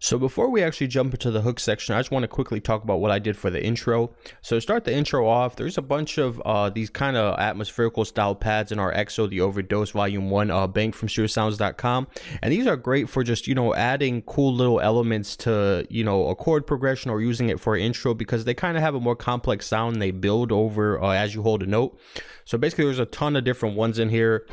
So before we actually jump into the hook section, I just want to quickly talk about what I did for the intro. So to start the intro off, there's a bunch of these kind of atmospherical style pads in our EXO, the Overdose Volume 1 bank from StereoSounds.com. And these are great for just, adding cool little elements to, a chord progression or using it for an intro because they kind of have a more complex sound and they build over as you hold a note. So basically there's a ton of different ones in here.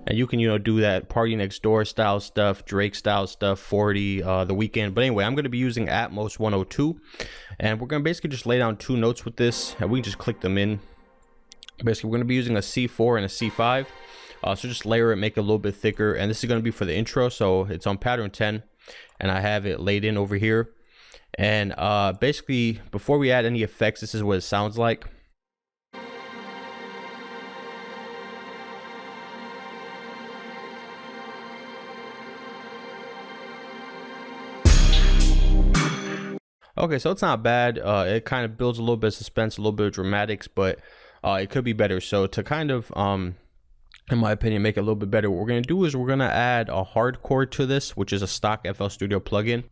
And you can, do that Party Next Door style stuff, Drake style stuff, 40, the Weeknd. But anyway, I'm going to be using Atmos 102. And we're going to basically just lay down two notes with this. And we can just click them in. Basically, we're going to be using a C4 and a C5. So just layer it, make it a little bit thicker. And this is going to be for the intro. So it's on pattern 10. And I have it laid in over here. And basically, before we add any effects, this is what it sounds like. Okay, so it's not bad. It kind of builds a little bit of suspense, a little bit of dramatics, but it could be better. So to kind of, in my opinion, make it a little bit better, what we're going to do is we're going to add a hardcore to this, which is a stock FL Studio plugin.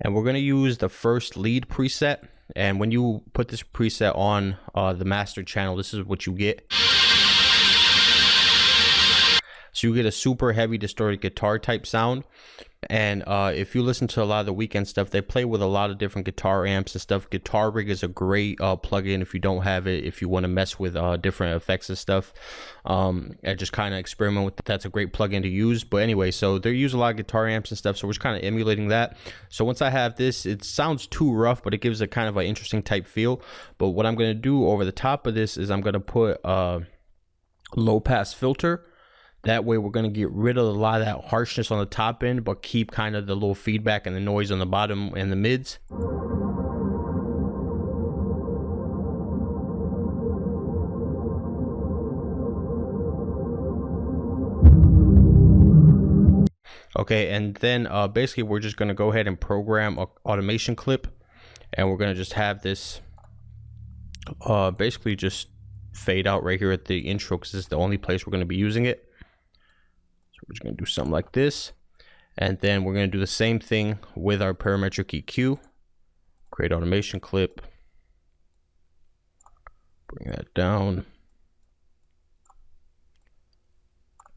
And we're going to use the first lead preset. And when you put this preset on the master channel, this is what you get. So you get a super heavy distorted guitar type sound. And if you listen to a lot of the Weeknd stuff, they play with a lot of different guitar amps and stuff. Guitar Rig is a great plugin if you don't have it, if you want to mess with different effects and stuff, and just kind of experiment with it. That's a great plugin to use. But anyway, so they use a lot of guitar amps and stuff, so we're just kind of emulating that. So once I have this, it sounds too rough, but it gives a kind of an interesting type feel. But what I'm going to do over the top of this is I'm going to put a low pass filter. That way we're going to get rid of a lot of that harshness on the top end, but keep kind of the little feedback and the noise on the bottom and the mids. Okay, and then basically we're just going to go ahead and program an automation clip. And we're going to just have this basically just fade out right here at the intro because this is the only place we're going to be using it. We're just going to do something like this. And then we're going to do the same thing with our parametric EQ. Create automation clip. Bring that down.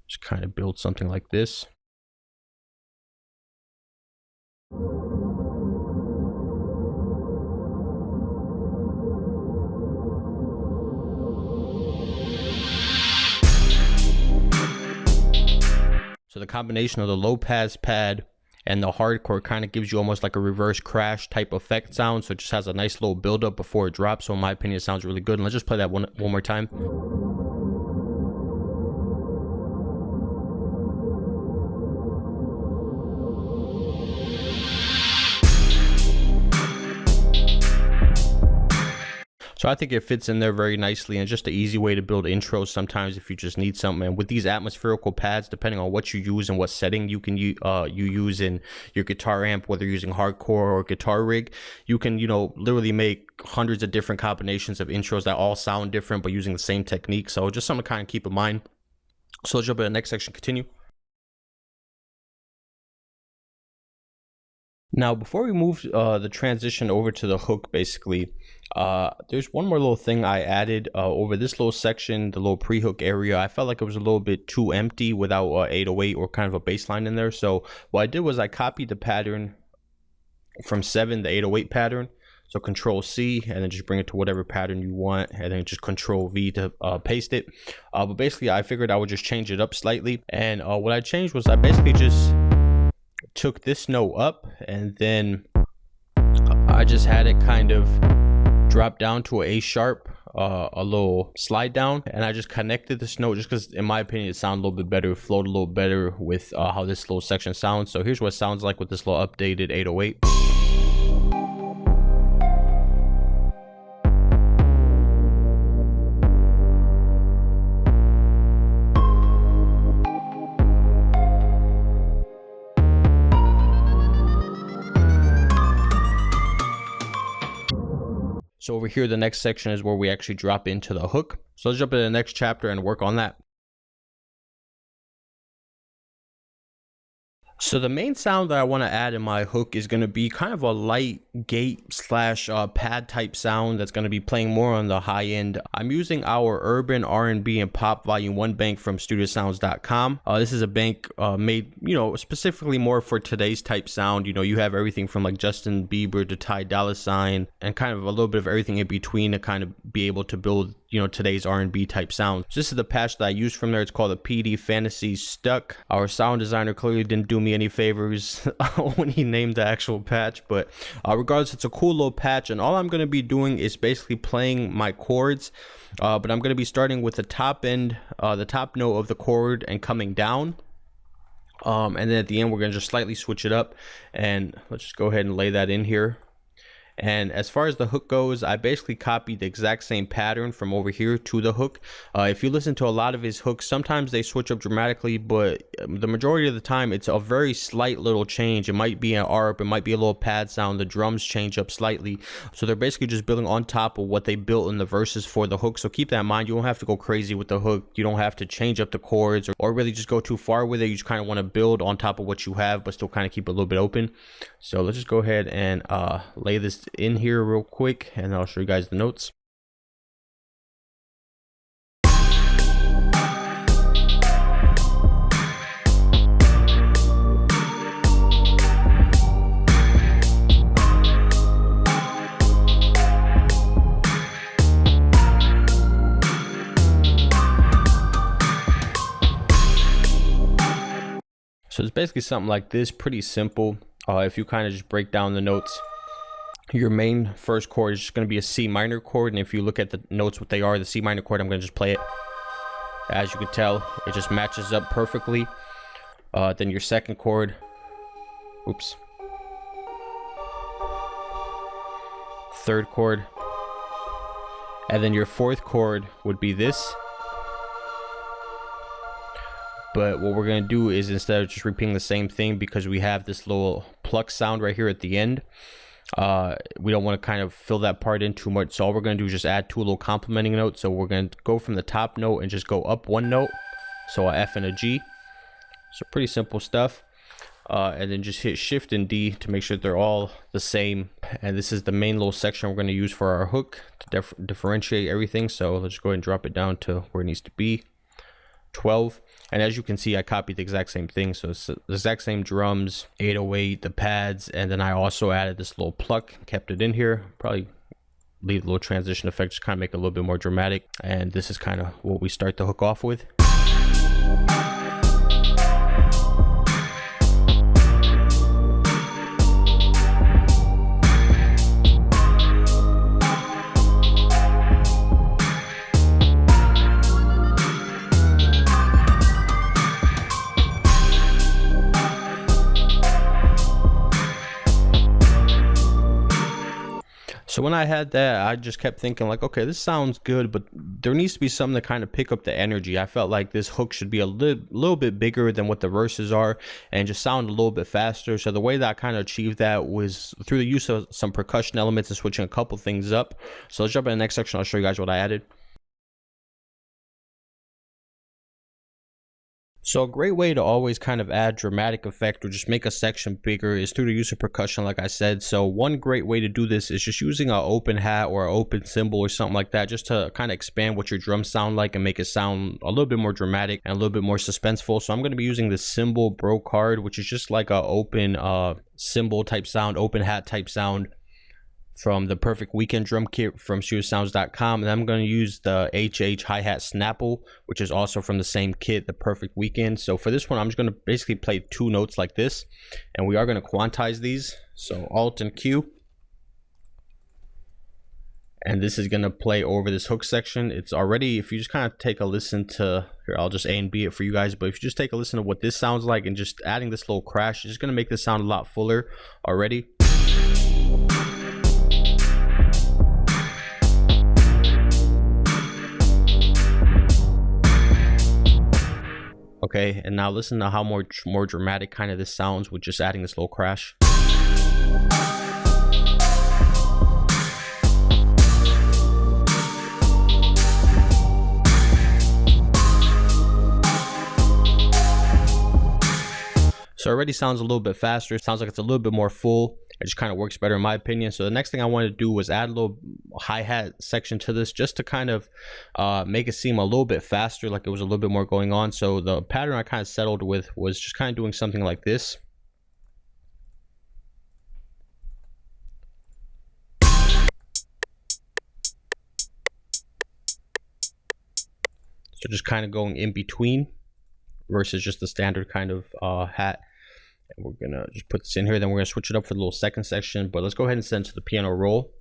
Just kind of build something like this. So the combination of the low pass pad and the hardcore kind of gives you almost like a reverse crash type effect sound. So it just has a nice little buildup before it drops. So in my opinion, it sounds really good. And let's just play that one more time. So I think it fits in there very nicely, and just an easy way to build intros sometimes if you just need something. And with these atmospherical pads, depending on what you use and what setting you can you use in your guitar amp, whether you're using hardcore or Guitar Rig, you can literally make hundreds of different combinations of intros that all sound different but using the same technique. So just something to kind of keep in mind. So let's jump in the next section. Continue. Now, before we move the transition over to the hook, basically, there's one more little thing I added over this little section, the little pre-hook area. I felt like it was a little bit too empty without 808 or kind of a bass line in there. So what I did was I copied the pattern from 7, the 808 pattern. So Control C, and then just bring it to whatever pattern you want, and then just Control V to paste it. But basically, I figured I would just change it up slightly. And what I changed was I basically just took this note up, and then I just had it kind of drop down to an A sharp, a little slide down, and I just connected this note just because in my opinion it sounded a little bit better, it flowed a little better with how this little section sounds. So here's what it sounds like with this little updated 808. So over here, the next section is where we actually drop into the hook. So let's jump into the next chapter and work on that. So the main sound that I want to add in my hook is going to be kind of a light gate slash pad type sound that's going to be playing more on the high end. I'm using our urban R&B and pop volume 1 bank from studiosounds.com. This is a bank made, specifically more for today's type sound. You have everything from like Justin Bieber to Ty Dolla $ign and kind of a little bit of everything in between to kind of be able to build today's R&B type sound. So this is the patch that I used from there. It's called the PD Fantasy Stuck. Our sound designer clearly didn't do me any favors when he named the actual patch, but regardless, it's a cool little patch, and all I'm going to be doing is basically playing my chords, but I'm going to be starting with the top end, the top note of the chord and coming down, and then at the end we're going to just slightly switch it up, and let's just go ahead and lay that in here. And as far as the hook goes, I basically copied the exact same pattern from over here to the hook. If you listen to a lot of his hooks, sometimes they switch up dramatically, but the majority of the time it's a very slight little change. It might be an ARP, it might be a little pad sound, the drums change up slightly. So they're basically just building on top of what they built in the verses for the hook. So keep that in mind. You don't have to go crazy with the hook. You don't have to change up the chords or really just go too far with it. You just kind of want to build on top of what you have, but still kind of keep it a little bit open. So let's just go ahead and lay this in here real quick, and I'll show you guys the notes. So it's basically something like this, pretty simple. If you kind of just break down the notes, your main first chord is just going to be a C minor chord, and if you look at the notes what they are, the C minor chord, I'm going to just play it. As you can tell, it just matches up perfectly. Then your second chord, oops, third chord, and then your fourth chord would be this. But what we're going to do is, instead of just repeating the same thing, because we have this little pluck sound right here at the end, we don't want to kind of fill that part in too much. So all we're going to do is just add two little complementing notes. So we're going to go from the top note and just go up one note, so a F and a G. So pretty simple stuff. And then just hit Shift and D to make sure they're all the same. And this is the main little section we're going to use for our hook to differentiate everything. So let's go ahead and drop it down to where it needs to be, 12. And as you can see, I copied the exact same thing. So it's the exact same drums, 808, the pads, and then I also added this little pluck, kept it in here. Probably leave a little transition effect, just kind of make it a little bit more dramatic. And this is kind of what we start the hook off with. So when I had that, I just kept thinking like, okay, this sounds good, but there needs to be something to kind of pick up the energy. I felt like this hook should be a little bit bigger than what the verses are and just sound a little bit faster. So the way that I kind of achieved that was through the use of some percussion elements and switching a couple things up. So let's jump in the next section. I'll show you guys what I added. So a great way to always kind of add dramatic effect or just make a section bigger is through the use of percussion, like I said. So one great way to do this is just using an open hat or an open cymbal or something like that, just to kind of expand what your drums sound like and make it sound a little bit more dramatic and a little bit more suspenseful. So I'm going to be using the cymbal brocard, which is just like a open cymbal type sound, open hat type sound, from the Perfect Weeknd drum kit from studiosounds.com. And I'm going to use the HH hi-hat Snapple, which is also from the same kit, the Perfect Weeknd. So for this one, I'm just going to basically play two notes like this, and we are going to quantize these. So Alt and Q, and this is going to play over this hook section. It's already, if you just kind of take a listen to here, I'll just A and B it for you guys, but if you just take a listen to what this sounds like and just adding this little crash, it's just going to make this sound a lot fuller already. Okay, and now listen to how more dramatic kind of this sounds with just adding this little crash. So it already sounds a little bit faster. It sounds like it's a little bit more full. It just kind of works better in my opinion. So the next thing I wanted to do was add a little hi-hat section to this, just to kind of make it seem a little bit faster, like it was a little bit more going on. So the pattern I kind of settled with was just kind of doing something like this. So just kind of going in between versus just the standard kind of hat. And we're gonna just put this in here, then we're gonna switch it up for the little second section. But let's go ahead and send to the piano roll.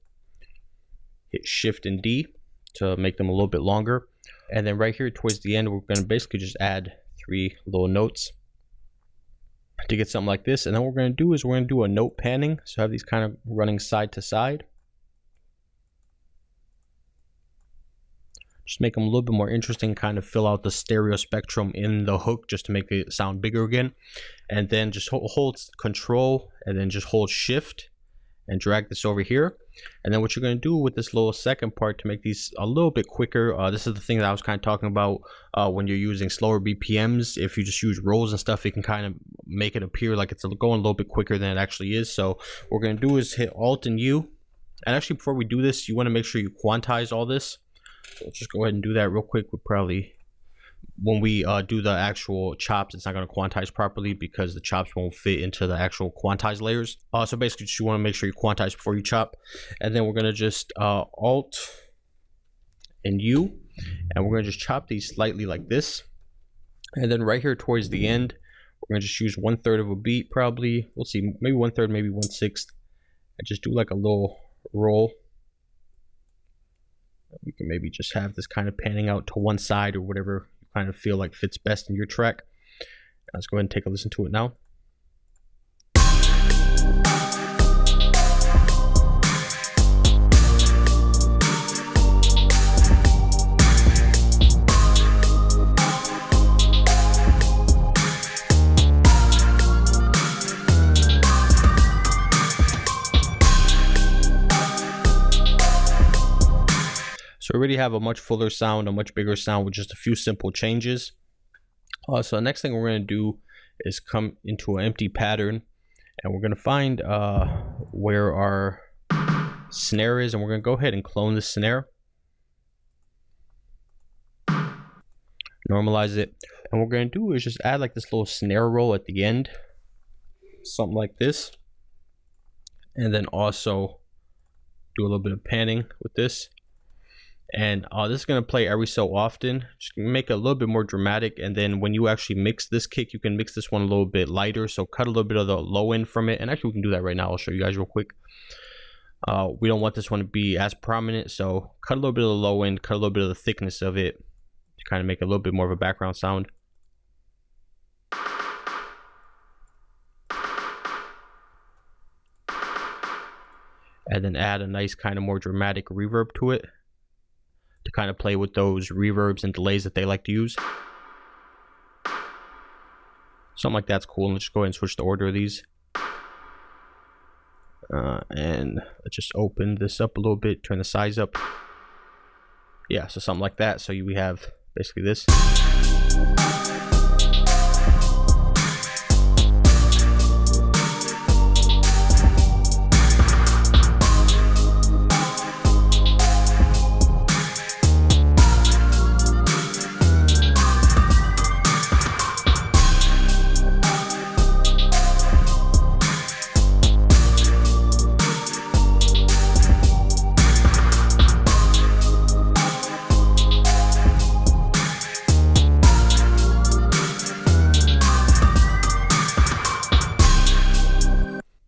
Hit Shift and D to make them a little bit longer. And then right here towards the end, we're gonna basically just add 3 little notes to get something like this. And then what we're gonna do is we're gonna do a note panning. So have these kind of running side to side. Just make them a little bit more interesting, kind of fill out the stereo spectrum in the hook just to make it sound bigger again. And then just hold Control and then just hold Shift and drag this over here. And then what you're going to do with this little second part to make these a little bit quicker, this is the thing that I was kind of talking about when you're using slower BPMs. If you just use rolls and stuff, it can kind of make it appear like it's going a little bit quicker than it actually is. So what we're going to do is hit Alt and U. And actually, before we do this, you want to make sure you quantize all this. So let's just go ahead and do that real quick. We'll probably, when we do the actual chops, it's not going to quantize properly because the chops won't fit into the actual quantized layers. So basically, just you want to make sure you quantize before you chop. And then we're going to just Alt and U, and we're going to just chop these slightly like this. And then right here towards the end, we're going to just use 1/3 of a beat, probably. We'll see, maybe 1/3, maybe 1/6. And just do like a little roll. We can maybe just have this kind of panning out to one side or whatever you kind of feel like fits best in your track. Let's go ahead and take a listen to it now. So we already have a much fuller sound, a much bigger sound with just a few simple changes. So the next thing we're going to do is come into an empty pattern, and we're going to find where our snare is, and we're going to go ahead and clone this snare. Normalize it. And what we're going to do is just add like this little snare roll at the end. Something like this. And then also do a little bit of panning with this. And this is going to play every so often. Just make it a little bit more dramatic. And then when you actually mix this kick, you can mix this one a little bit lighter. So cut a little bit of the low end from it. And actually, we can do that right now. I'll show you guys real quick. We don't want this one to be as prominent. So cut a little bit of the low end, cut a little bit of the thickness of it to kind of make a little bit more of a background sound. And then add a nice kind of more dramatic reverb to it, to kind of play with those reverbs and delays that they like to use. Something like that's cool. And let's just go ahead and switch the order of these. And let's just open this up a little bit, turn the size up. Yeah, so something like that. So we have basically this.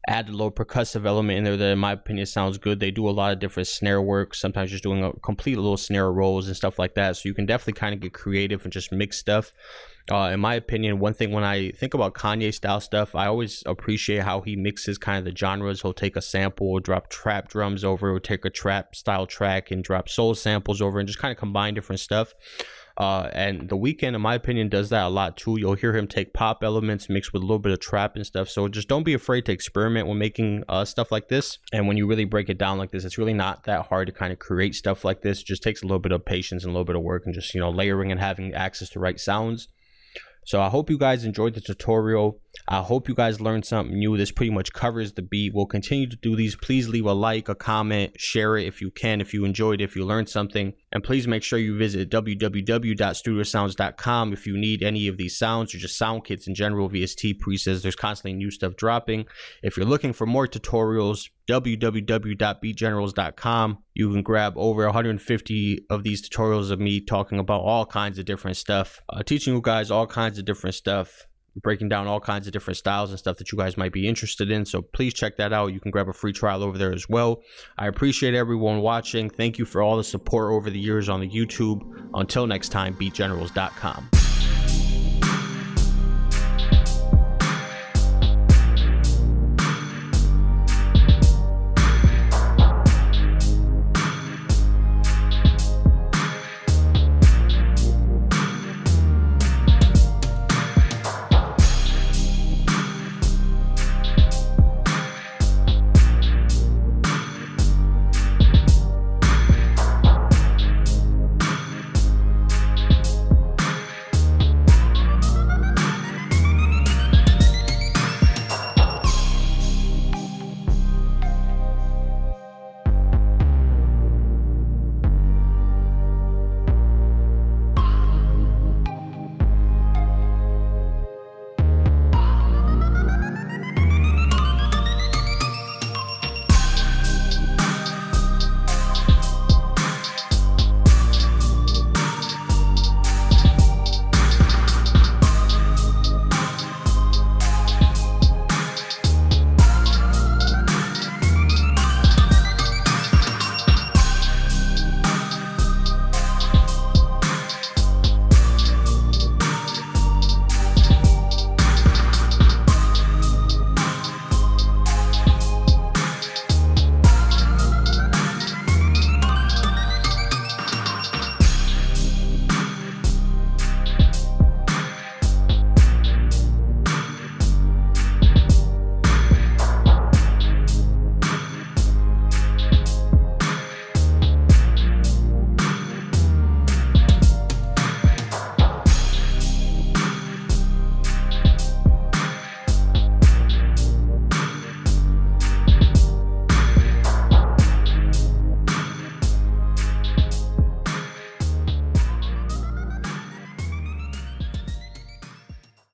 Add a little percussive element in there that in my opinion sounds good. They do a lot of different snare work, sometimes just doing a complete little snare rolls and stuff like that. So you can definitely kind of get creative and just mix stuff. In my opinion, one thing when I think about Kanye style stuff, I always appreciate how he mixes kind of the genres. He'll take a sample, drop trap drums over, or take a trap style track and drop soul samples over and just kind of combine different stuff. And the Weeknd, in my opinion, does that a lot too. You'll hear him take pop elements mixed with a little bit of trap and stuff. So just don't be afraid to experiment when making stuff like this. And when you really break it down like this, it's really not that hard to kind of create stuff like this. It just takes a little bit of patience and a little bit of work and just, you know, layering and having access to right sounds. So I hope you guys enjoyed the tutorial. I hope you guys learned something new. This pretty much covers the beat. We'll continue to do these. Please leave a like, a comment, share it if you can, if you enjoyed it, if you learned something. And please make sure you visit www.studiosounds.com if you need any of these sounds or just sound kits in general, VST presets. There's constantly new stuff dropping. If you're looking for more tutorials, www.BeatGenerals.com. You can grab over 150 of these tutorials of me talking about all kinds of different stuff, teaching you guys all kinds of different stuff, breaking down all kinds of different styles and stuff that you guys might be interested in. So please check that out. You can grab a free trial over there as well. I appreciate everyone watching. Thank you for all the support over the years on the YouTube. Until next time, BeatGenerals.com.